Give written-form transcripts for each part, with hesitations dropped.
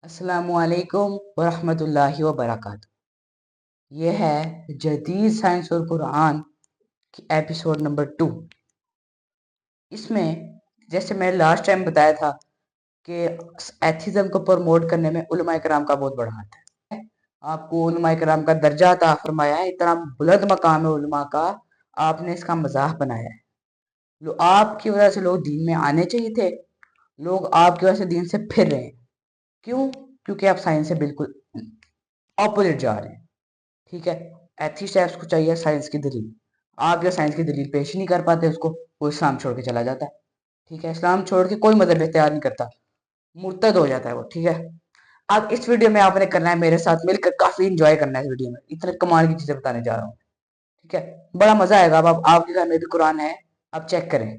अस्सलामु अलैकुम वरहमतुल्लाहि वबरकातुहू। ये है जदीद साइंस और कुरान की एपिसोड नंबर 2। इसमें जैसे मैंने लास्ट टाइम बताया था कि एथिज्म को प्रमोट करने में उलमाए कराम का बहुत बड़ा हाथ है। आपको उलमाए कराम का दर्जा अता फरमाया है, इतना बुलंद मकाम है उलमा का, आपने इसका मजाक बनाया है। आपकी वजह से लोग दीन में आने चाहिए थे, लोग आपकी वजह से दीन से फिर रहे हैं। क्यों? क्योंकि आप साइंस से बिल्कुल ऑपोजिट जा रहे हैं। ठीक है, एथिस्ट को चाहिए साइंस की दलील। आप जो साइंस की दलील पेश नहीं कर पाते उसको, वो इस्लाम छोड़ के चला जाता है। ठीक है, इस्लाम छोड़ के कोई मदद इख्तियार नहीं करता, मुर्तद हो जाता है वो। ठीक है, अब इस वीडियो में आपने करना है मेरे साथ मिलकर, काफी इंजॉय करना है इस वीडियो में, इतने कमाल की चीजें बताने जा रहा हूँ। ठीक है, बड़ा मजा आएगा। अब आपके घर में भी कुरान है, अब चेक करें।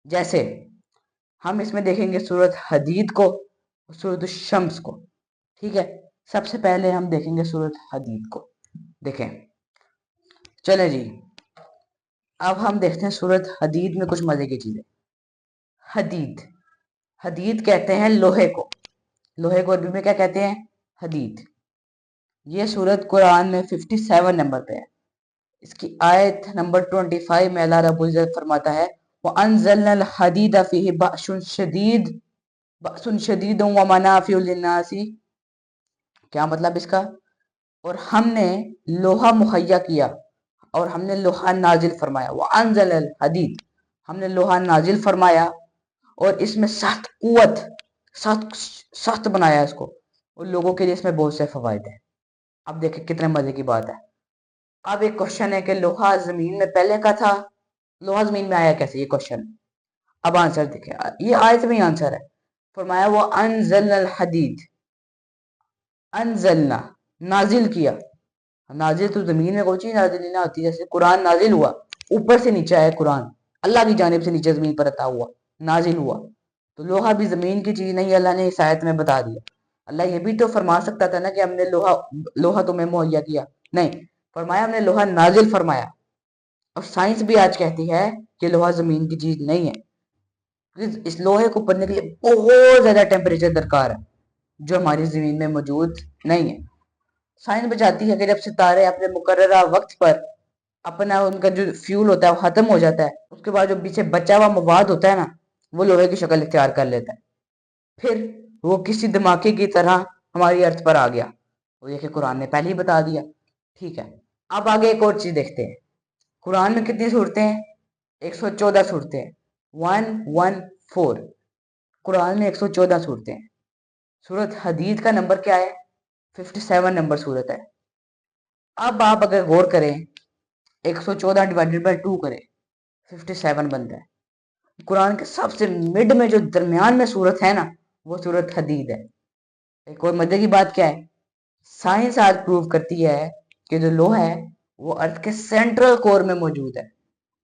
जैसे हम इसमें देखेंगे सूरत हदीद को, सूरत शम्स को। ठीक है, सबसे पहले हम देखेंगे सूरत हदीद को। देखें, चले जी, अब हम देखते हैं सूरत हदीद में कुछ मजे की चीजें। हदीद, हदीद कहते हैं लोहे को। लोहे को अरबी में क्या कहते हैं? हदीद। ये सूरत कुरान में 57 नंबर पे है। इसकी आयत नंबर 25 में अल्लाह रब्बुल इज्जत फरमाता है, व अनज़लनल हदीद फीही बअसुन शदीदुन व मनाफिउ लिन्नासी। क्या मतलब इसका? और हमने लोहा मुहैया किया, और हमने लोहा नाजिल फरमाया। व अनज़लल हदीद, हमने लोहा नाजिल फरमाया, और इसमें सख्त कुवत, सख्त सख्त बनाया इसको, और लोगों के लिए इसमें बहुत से फवायद है। अब देखें कितने मजे की बात है। अब एक क्वेश्चन है कि लोहा जमीन में पहले का था, लोहा जमीन में आया कैसे? ये क्वेश्चन। अब आंसर देखें, ये आयत में ही आंसर है। फरमाया वो अनजलनल हदीद, अनजलना नाजिल किया। नाजिल तो जमीन में कोई चीज नाजिल नहीं होती। जैसे कुरान नाजिल हुआ, ऊपर से नीचे आया कुरान, अल्लाह की जानिब से नीचे जमीन पर अता हुआ, नाजिल हुआ। तो लोहा भी जमीन की चीज नहीं, अल्लाह ने इस आयत में बता दिया। अल्लाह ये भी तो फरमा सकता था ना कि हमने लोहा लोहा तुम्हें मुहैया किया। नहीं, फरमाया हमने लोहा नाजिल फरमाया। और साइंस भी आज कहती है कि लोहा जमीन की चीज नहीं है। इस लोहे को बनने के लिए बहुत ज्यादा टेम्परेचर दरकार है, जो हमारी जमीन में मौजूद नहीं है। साइंस बचाती है कि जब सितारे अपने मुकर्ररा वक्त पर अपना उनका जो फ्यूल होता है वो खत्म हो जाता है, उसके बाद जो पीछे बचा हुआ मवाद होता है ना, वो लोहे की शक्ल इख्तियार कर लेता है। फिर वो किसी धमाके की तरह हमारी अर्थ पर आ गया। वो ये कि कुरान ने पहले ही बता दिया। ठीक है, अब आगे एक और चीज देखते हैं। कुरान में कितनी सूरतें हैं? 114 सूरतें हैं। 114। कुरान में 114 सूरतें हैं। सूरत हदीद का नंबर क्या है? 57 नंबर सूरत है। अब आप अगर गौर करें, 114 डिवाइडेड बाई 2 करें, 57 बनता है। कुरान के सबसे मिड में जो दरमियान में सूरत है ना, वो सूरत हदीद है। एक और मजे की बात क्या है? साइंस आज प्रूव करती है कि जो लोहा है वो अर्थ के सेंट्रल कोर में मौजूद है।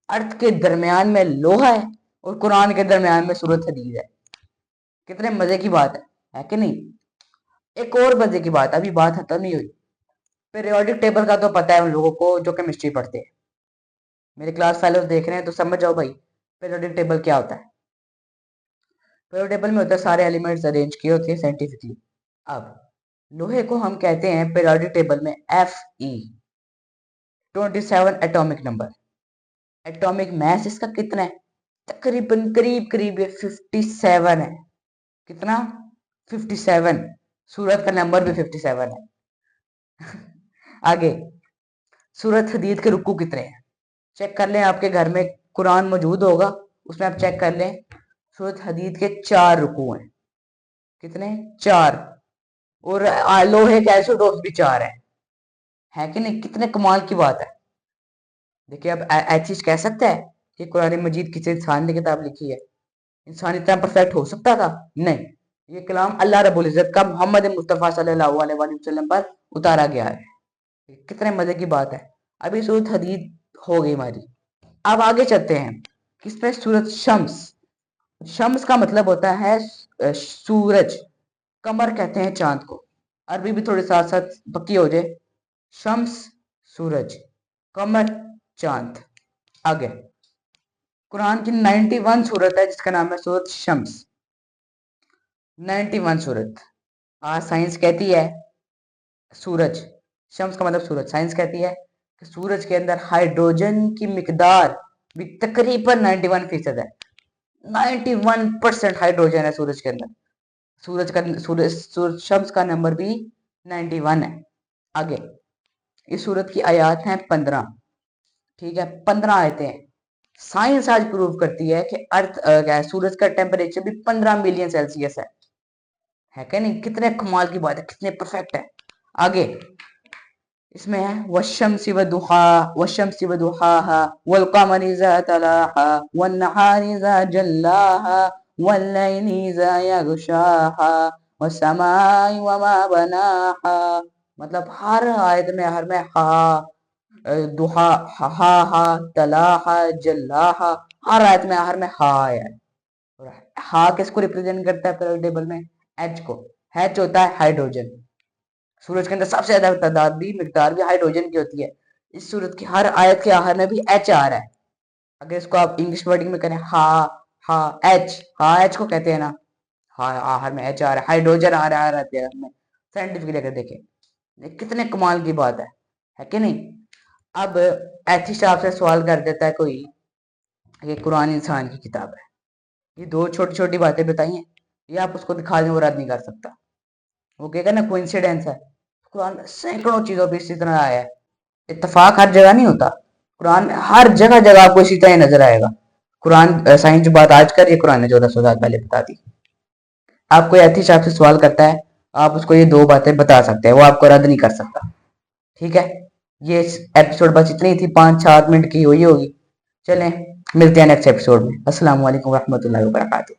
अर्थ के दरमियान में लोहा है, और कुरान के दरमियान में सूरत हदीद है। कितने मजे की बात है कि नहीं? एक और मजे की बात, अभी बात खत्म नहीं हुई। पीरियोडिक टेबल का तो पता है उन लोगों को जो केमिस्ट्री पढ़ते हैं। मेरे क्लास फेलोज देख रहे हैं तो समझ जाओ भाई, पीरियोडिक टेबल क्या होता है। पीरियोडिक टेबल में होता है सारे एलिमेंट्स अरेंज किए होते हैं साइंटिफिकली। अब लोहे को हम कहते हैं पीरियोडिक टेबल में Fe, 27 atomic number. Atomic mass इसका कितना है? तकरीबन करीब करीब ये 57 है। कितना? 57। सूरत का नंबर भी 57 है। आगे, सूरत हदीद के रुकू कितने हैं? चेक कर लें, आपके घर में कुरान मौजूद होगा, उसमें आप चेक कर लें। सूरत हदीद के 4 रुकू हैं। कितने? 4। और लोहे के आइसोटोप्स भी 4 है कि नहीं? कितने कमाल की बात है। देखिए, अब चीज कह सकता है कि कुरान मजीद किसी इंसान ने किताब लिखी है? इंसान इतना परफेक्ट हो सकता था? नहीं, ये कलाम अल्लाह रब्बुल इज्जत का मोहम्मद मुस्तफ़ा सल्लल्लाहु अलैहि वसल्लम पर उतारा गया है। कितने मजे की बात है। अभी सूरत हदीद हो गई हमारी। अब आगे चलते हैं, किसमें? सूरत शम्स। शम्स का मतलब होता है सूरज। कमर कहते हैं चांद को। अरबी भी थोड़ी साथ साथ पक्की हो जाए। शम्स सूरज, कमर चांद। आगे, कुरान की 91 सूरत है जिसका नाम है सूरत शम्स। 91 सूरत। आज साइंस कहती है सूरज, शम्स का मतलब सूरज, साइंस कहती है कि सूरज के अंदर हाइड्रोजन की मिकदार भी तकरीबन 91% है। 91% हाइड्रोजन है सूरज के अंदर। सूरज शम्स का नंबर भी 91 है। आगे इस सूरत की आयात हैं 15, ठीक है, 15 आयतें हैं। साइंस आज प्रूव करती है कि अर्थ क्या है, सूरज का टेम्परेचर भी 15 मिलियन सेल्सियस है क्या नहीं? कितने कमाल की बात है, कितने परफेक्ट है। आगे इसमें है वशम्सी वदुहा, वशम्सी वदुहाहा, वल कमरि इज़ा तलाहा, वन नहारि इज़ा जल्लाहा, वल लैलि इज़ा यग़शाहा, वस्समाइ वमा बनाहा। मतलब हर आयत में हा, दुहा, हा, तलाहा, जल्लाहा, हर आयत में हा है। और हा किसको रिप्रेजेंट करता है पीरियोडिक टेबल में? एच को। एच होता है हाइड्रोजन। सूरज के अंदर सबसे ज्यादा तादाद भी, मिकदार भी हाइड्रोजन की होती है। इस सूरत की हर आयत के आखिर में भी एच आ रहा है। अगर इसको आप इंग्लिश वर्डिंग में करें हा एच को कहते हैं ना, हा आखिर में एच आ रहा है, हाइड्रोजन आ रहा है हमें साइंटिफिकली अगर देखें। कितने कमाल की बात है कि नहीं? अब एथिस्ट आपसे सवाल कर देता है कोई, ये कुरान इंसान की किताब है, ये दो छोटी छोटी बातें बताई हैं, ये आप उसको दिखा दें वो रद्द नहीं कर सकता। वो कहेगा ना कोइंसिडेंस है। कुरान में सैकड़ों चीजों पर इसी तरह आया है। इत्तेफाक हर जगह नहीं होता। कुरान में हर जगह जगह आपको इसी तरह नजर आएगा। कुरान साइंस जो बात आज कर, ये कुरान ने 1400 साल पहले बता दी। आप कोई एथिस्ट आपसे सवाल करता है, आप उसको ये दो बातें बता सकते हैं, वो आपको रद्द नहीं कर सकता। ठीक है, ये एपिसोड बस इतनी थी, 5-7 मिनट की हुई होगी। चलें मिलते हैं नेक्स्ट एपिसोड में। अस्सलाम वालेकुम रहमतुल्लाहि व बरकातुहू।